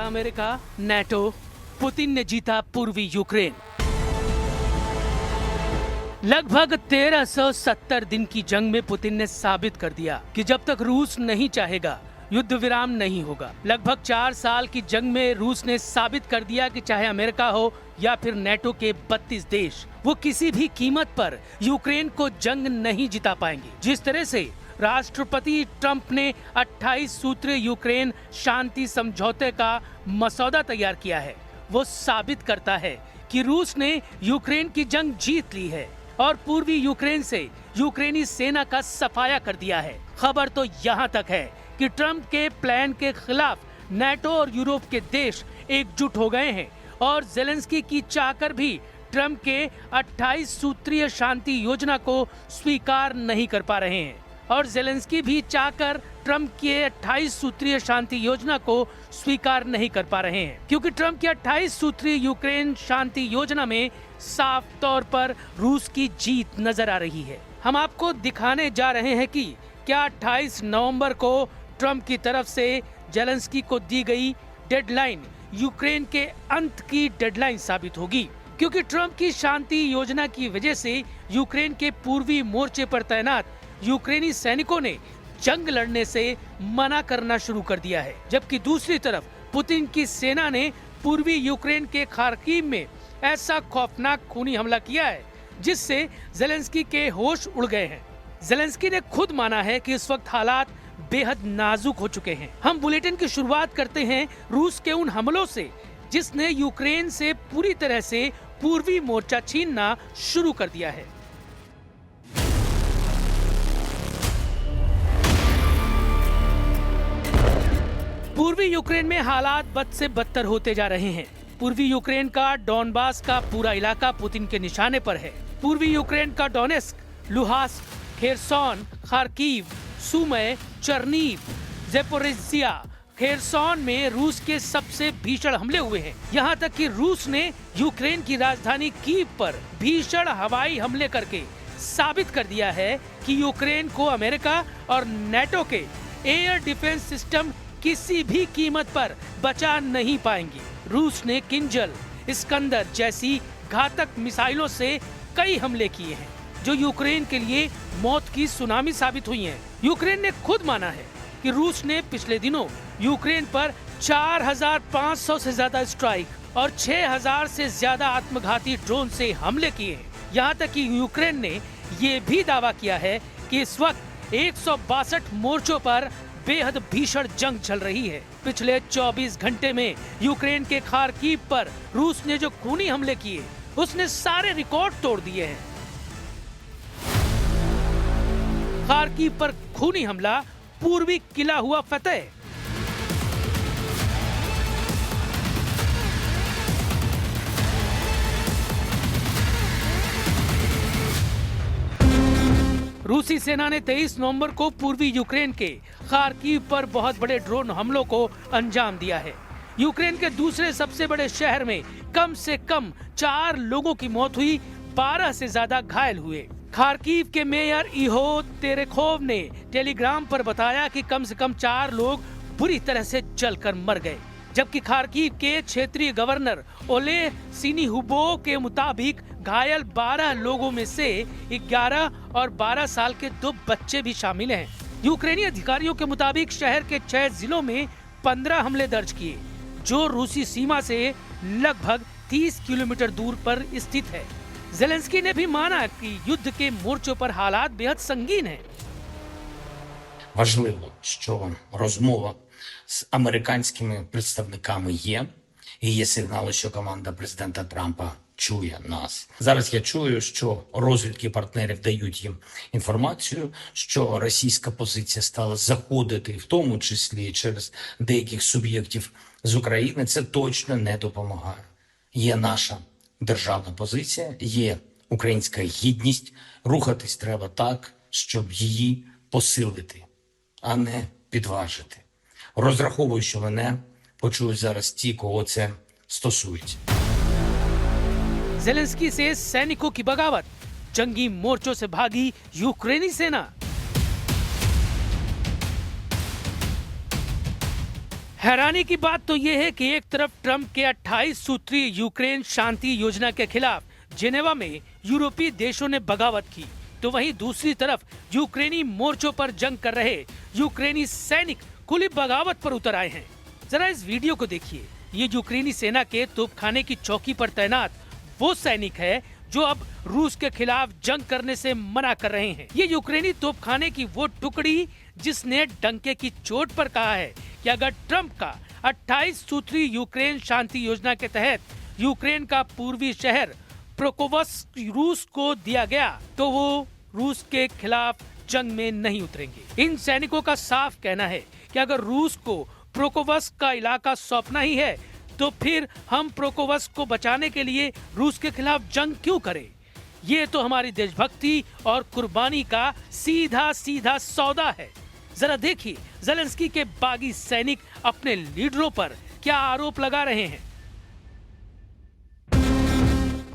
जीता America, NATO, Putin ने जीता पूर्वी यूक्रेन। लगभग 1370 दिन की जंग में पुतिन ने साबित कर दिया कि जब तक रूस नहीं चाहेगा युद्ध विराम नहीं होगा। लगभग 4 साल की जंग में रूस ने साबित कर दिया कि चाहे अमेरिका हो या फिर नेटो के 32 देश, वो किसी भी कीमत पर यूक्रेन को जंग नहीं जिता पाएंगे। जिस तरह से राष्ट्रपति ट्रंप ने 28 सूत्रीय यूक्रेन शांति समझौते का मसौदा तैयार किया है, वो साबित करता है कि रूस ने यूक्रेन की जंग जीत ली है और पूर्वी यूक्रेन से यूक्रेनी सेना का सफाया कर दिया है। खबर तो यहाँ तक है कि ट्रंप के प्लान के खिलाफ नेटो और यूरोप के देश एकजुट हो गए हैं और जेलेंस्की की चाहकर भी ट्रंप के 28 सूत्रीय शांति योजना को स्वीकार नहीं कर पा रहे हैं और जेलेंस्की भी चाहकर ट्रंप के 28 सूत्रीय शांति योजना को स्वीकार नहीं कर पा रहे हैं, क्योंकि ट्रंप की 28 सूत्रीय यूक्रेन शांति योजना में साफ तौर पर रूस की जीत नजर आ रही है। हम आपको दिखाने जा रहे हैं कि क्या 28 नवंबर को ट्रंप की तरफ से जेलेंस्की को दी गई डेडलाइन यूक्रेन के अंत की डेडलाइन साबित होगी, क्योंकि ट्रंप की शांति योजना की वजह से यूक्रेन के पूर्वी मोर्चे पर तैनात यूक्रेनी सैनिकों ने जंग लड़ने से मना करना शुरू कर दिया है, जबकि दूसरी तरफ पुतिन की सेना ने पूर्वी यूक्रेन के खार्किव में ऐसा खौफनाक खूनी हमला किया है जिससे जेलेंस्की के होश उड़ गए हैं। जेलेंस्की ने खुद माना है कि इस वक्त हालात बेहद नाजुक हो चुके हैं। हम बुलेटिन की शुरुआत करते हैं रूस के उन हमलों से जिसने यूक्रेन से पूरी तरह से पूर्वी मोर्चा छीनना शुरू कर दिया है। पूर्वी यूक्रेन में हालात बद से बदतर होते जा रहे हैं। पूर्वी यूक्रेन का डॉनबास का पूरा इलाका पुतिन के निशाने पर है। पूर्वी यूक्रेन का Donetsk, Luhansk, Kherson, Kharkiv, सुमय, चर्नीव, Zaporizhzhia, Kherson में रूस के सबसे भीषण हमले हुए हैं। यहाँ तक कि रूस ने यूक्रेन की राजधानी कीव पर भीषण हवाई हमले करके साबित कर दिया है कि यूक्रेन को अमेरिका और नेटो के एयर डिफेंस सिस्टम किसी भी कीमत पर बचा नहीं पाएंगी। रूस ने किंजल, इस्कंदर जैसी घातक मिसाइलों से कई हमले किए हैं जो यूक्रेन के लिए मौत की सुनामी साबित हुई हैं। यूक्रेन ने खुद माना है कि रूस ने पिछले दिनों यूक्रेन पर 4500 से ज्यादा स्ट्राइक और 6000 से ज्यादा आत्मघाती ड्रोन से हमले किए हैं। यहाँ तक कि यूक्रेन ने ये भी दावा किया है कि इस वक्त 162 मोर्चों पर बेहद भीषण जंग चल रही है। पिछले 24 घंटे में यूक्रेन के खार्किव पर रूस ने जो खूनी हमले किए उसने सारे रिकॉर्ड तोड़ दिए हैं। खार्किव पर खूनी हमला, पूर्वी किला हुआ फतेह। रूसी सेना ने 23 नवंबर को पूर्वी यूक्रेन के खार्किव पर बहुत बड़े ड्रोन हमलों को अंजाम दिया है। यूक्रेन के दूसरे सबसे बड़े शहर में कम से कम 4 लोगों की मौत हुई, 12 से ज्यादा घायल हुए। खार्किव के मेयर इहो तेरेखोव ने टेलीग्राम पर बताया कि कम से कम 4 लोग बुरी तरह से जलकर मर गए, जबकि खार्किव के क्षेत्रीय गवर्नर ओले सिनिहुबो के मुताबिक घायल 12 लोगों में से 11 और 12 साल के 2 बच्चे भी शामिल हैं। यूक्रेनी अधिकारियों के मुताबिक शहर के 6 जिलों में 15 हमले दर्ज किए, जो रूसी सीमा से लगभग 30 किलोमीटर दूर पर स्थित है। जेलेंस्की ने भी माना कि युद्ध के मोर्चों पर हालात बेहद संगीन हैं। Важливо, що розмова з американськими представниками є, і є сигнали, що команда президента Трампа чує нас. Зараз я чую, що розвідки партнерів дають їм інформацію, що російська позиція стала заходити, в тому числі через деяких суб'єктів з України. Це точно не допомагає. Є наша державна позиція, є українська гідність. Рухатись треба так, щоб її посилити, а не підважити. Розраховую, що мене почують зараз ті, кого це стосується. जेलेंस्की से सैनिकों की बगावत, जंगी मोर्चों से भागी यूक्रेनी सेना। हैरानी की बात तो यह है कि एक तरफ ट्रंप के 28 सूत्रीय यूक्रेन शांति योजना के खिलाफ जेनेवा में यूरोपीय देशों ने बगावत की, तो वहीं दूसरी तरफ यूक्रेनी मोर्चों पर जंग कर रहे यूक्रेनी सैनिक खुली बगावत पर उतर आए हैं। जरा इस वीडियो को देखिए। ये यूक्रेनी सेना के तोपखाने की चौकी पर तैनात वो सैनिक है जो अब रूस के खिलाफ जंग करने से मना कर रहे हैं। ये यूक्रेनी तोपखाने की वो टुकड़ी जिसने डंके की चोट पर कहा है कि अगर ट्रंप का 28 सूत्रीय यूक्रेन शांति योजना के तहत यूक्रेन का पूर्वी शहर प्रोकोवस्क रूस को दिया गया तो वो रूस के खिलाफ जंग में नहीं उतरेंगे। इन सैनिकों का साफ कहना है कि अगर रूस को प्रोकोवस्क का इलाका सौंपना ही है तो फिर हम प्रोकोवस्क को बचाने के लिए रूस के खिलाफ जंग क्यों करें। ये तो हमारी देशभक्ति और कुर्बानी का सीधा सीधा सौदा है। जरा देखिए ज़ेलेंस्की के बागी सैनिक अपने लीडरों पर क्या आरोप लगा रहे हैं।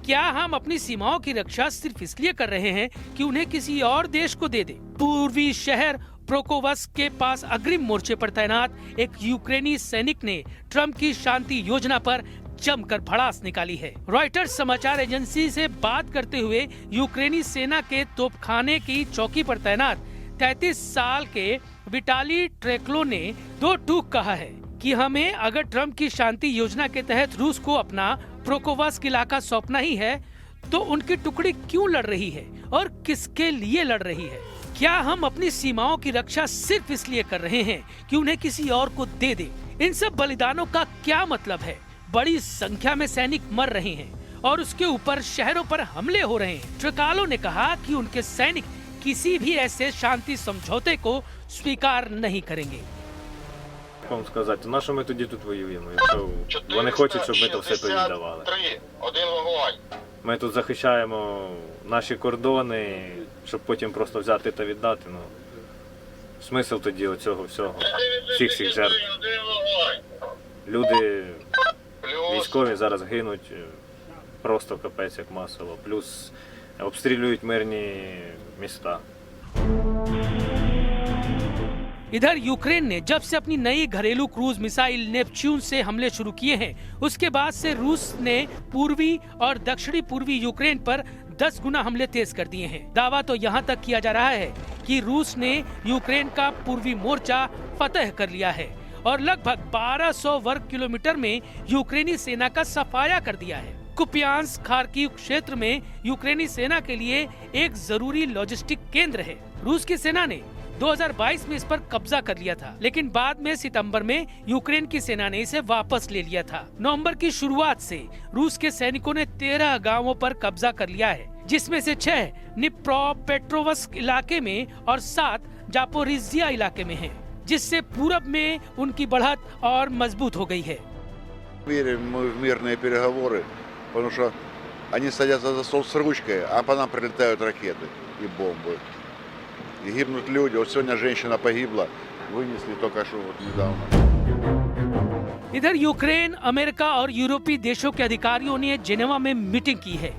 क्या हम अपनी सीमाओं की रक्षा सिर्फ इसलिए कर रहे हैं कि उन्हें किसी और देश को दे दे। पूर्वी शहर प्रोकोवस्क के पास अग्रिम मोर्चे पर तैनात एक यूक्रेनी सैनिक ने ट्रंप की शांति योजना पर जमकर भड़ास निकाली है। रॉयटर्स समाचार एजेंसी से बात करते हुए यूक्रेनी सेना के तोपखाने की चौकी पर तैनात 33 साल के विटाली ट्रेक्लो ने दो टूक कहा है कि हमें अगर ट्रंप की शांति योजना के तहत रूस को अपना प्रोकोवस्क इलाका सौंपना ही है तो उनकी टुकड़ी क्यों लड़ रही है और किसके लिए लड़ रही है। क्या हम अपनी सीमाओं की रक्षा सिर्फ इसलिए कर रहे हैं कि उन्हें किसी और को दे दे। इन सब बलिदानों का क्या मतलब है। बड़ी संख्या में सैनिक मर रहे हैं और उसके ऊपर शहरों पर हमले हो रहे हैं। ट्रिकालो ने कहा कि उनके सैनिक किसी भी ऐसे शांति समझौते को स्वीकार नहीं करेंगे। Вам сказати, на що ми тоді тут воюємо, якщо вони хочуть, щоб ми то все то їм давали. Ми тут захищаємо наші кордони, щоб потім просто взяти та віддати. Ну, смисл тоді оцього всього, всіх цих жертв. Люди військові зараз гинуть просто капець як масово, плюс обстрілюють мирні міста. इधर यूक्रेन ने जब से अपनी नई घरेलू क्रूज मिसाइल नेपच्यून से हमले शुरू किए हैं उसके बाद से रूस ने पूर्वी और दक्षिणी पूर्वी यूक्रेन पर 10 गुना हमले तेज कर दिए हैं। दावा तो यहाँ तक किया जा रहा है कि रूस ने यूक्रेन का पूर्वी मोर्चा फतह कर लिया है और लगभग 1200 वर्ग किलोमीटर में यूक्रेनी सेना का सफाया कर दिया है। कुपियांस्क खार्किव क्षेत्र में यूक्रेनी सेना के लिए एक जरूरी लॉजिस्टिक केंद्र है। रूस की सेना ने 2022 में इस पर कब्जा कर लिया था, लेकिन बाद में सितंबर में यूक्रेन की सेना ने इसे वापस ले लिया था। नवंबर की शुरुआत से रूस के सैनिकों ने 13 गांवों पर कब्जा कर लिया है, जिसमें से 6 निप्रोपेट्रोवस्क इलाके में और 7 जापोरिजिया इलाके में हैं, जिससे पूरब में उनकी बढ़त और मजबूत हो गई है। Верим мы в мирные переговоры, потому что они садятся за стол с ручкой, а по нам прилетают ракеты и бомбы. И гибнут люди. Вот сегодня женщина погибла, вынесли только что вот недавно. इधर यूक्रेन, अमेरिका और यूरोपीय देशों के अधिकारियों ने जेनेवा में मीटिंग की है,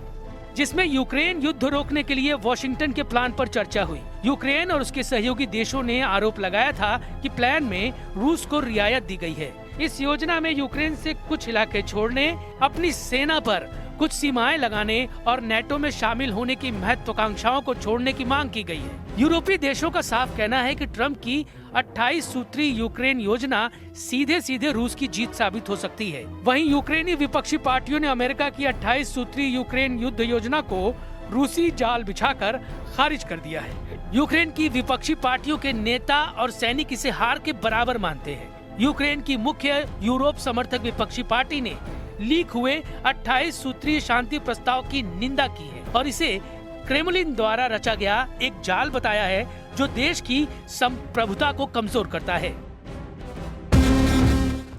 जिसमें यूक्रेन युद्ध रोकने के लिए वॉशिंगटन के प्लान पर चर्चा हुई। यूक्रेन और उसके सहयोगी देशों ने आरोप लगाया था कि प्लान में रूस को रियायत दी गई है। इस योजना में यूक्रेन से कुछ इलाके छोड़ने, अपनी सेना पर कुछ सीमाएं लगाने और नेटो में शामिल होने की महत्वाकांक्षाओं को छोड़ने की मांग की गई है। यूरोपीय देशों का साफ कहना है कि ट्रंप की 28 सूत्रीय यूक्रेन योजना सीधे सीधे रूस की जीत साबित हो सकती है। वहीं यूक्रेनी विपक्षी पार्टियों ने अमेरिका की 28 सूत्रीय यूक्रेन युद्ध योजना को रूसी जाल बिछाकर खारिज कर दिया है। यूक्रेन की विपक्षी पार्टियों के नेता और सैनिक इसे हार के बराबर मानते हैं। यूक्रेन की मुख्य यूरोप समर्थक विपक्षी पार्टी ने लीक हुए 28 सूत्रीय शांति प्रस्ताव की निंदा की है और इसे क्रेमलिन द्वारा रचा गया एक जाल बताया है जो देश की संप्रभुता को कमजोर करता है।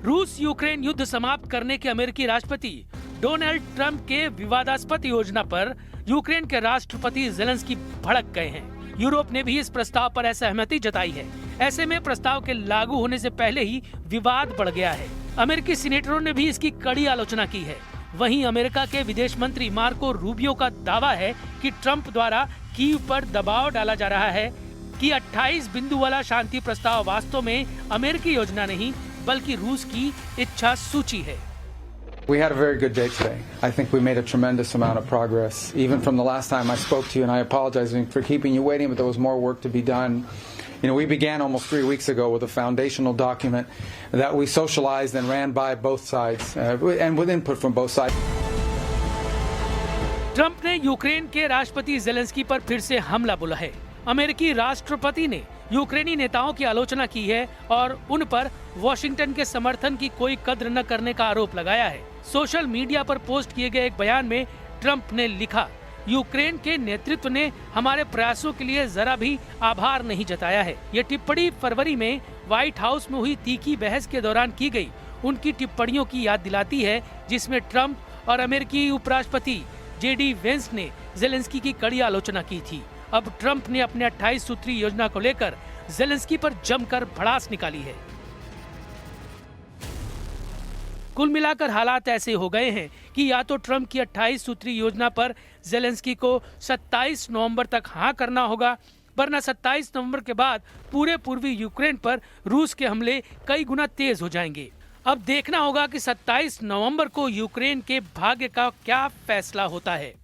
रूस यूक्रेन युद्ध समाप्त करने के अमेरिकी राष्ट्रपति डोनाल्ड ट्रंप के विवादास्पद योजना पर यूक्रेन के राष्ट्रपति ज़ेलेंस्की भड़क गए हैं। यूरोप ने भी इस प्रस्ताव पर असहमति जताई है। ऐसे में प्रस्ताव के लागू होने से पहले ही विवाद बढ़ गया है। अमेरिकी सीनेटरों ने भी इसकी कड़ी आलोचना की है। वहीं अमेरिका के विदेश मंत्री मार्को रूबियो का दावा है कि ट्रंप द्वारा कीव पर दबाव डाला जा रहा है कि 28 बिंदु वाला शांति प्रस्ताव वास्तव में अमेरिकी योजना नहीं बल्कि रूस की इच्छा सूची है। We had a very good day today. I think we made a tremendous amount of progress. Even from the last time I spoke to you, and I apologize for keeping you waiting, but there was more work to be done. You know, we began almost 3 weeks ago with a foundational document that we socialized and ran by both sides, and with input from both sides. Trump ने Ukraine के राष्ट्रपति Zelensky पर फिर से हमला बोला है। अमेरिकी राष्ट्रपति ने यूक्रेनी नेताओं की आलोचना की है और उन पर वॉशिंगटन के समर्थन की कोई कद्र न करने का आरोप लगाया है। सोशल मीडिया पर पोस्ट किए गए एक बयान में ट्रंप ने लिखा, यूक्रेन के नेतृत्व ने हमारे प्रयासों के लिए जरा भी आभार नहीं जताया है। ये टिप्पणी फरवरी में व्हाइट हाउस में हुई तीखी बहस के दौरान की गई उनकी टिप्पणियों की याद दिलाती है, जिसमें ट्रंप और अमेरिकी उपराष्ट्रपति जेडी वेंस ने जेलेंस्की की कड़ी आलोचना की थी। अब ट्रंप ने अपने 28 सूत्री योजना को लेकर जेलेंस्की पर जमकर भड़ास निकाली है। कुल मिलाकर हालात ऐसे हो गए हैं कि या तो ट्रंप की 28 सूत्री योजना पर जेलेंस्की को 27 नवंबर तक हाँ करना होगा, वरना 27 नवंबर के बाद पूरे पूर्वी यूक्रेन पर रूस के हमले कई गुना तेज हो जाएंगे। अब देखना होगा कि 27 नवंबर को यूक्रेन के भाग्य का क्या फैसला होता है।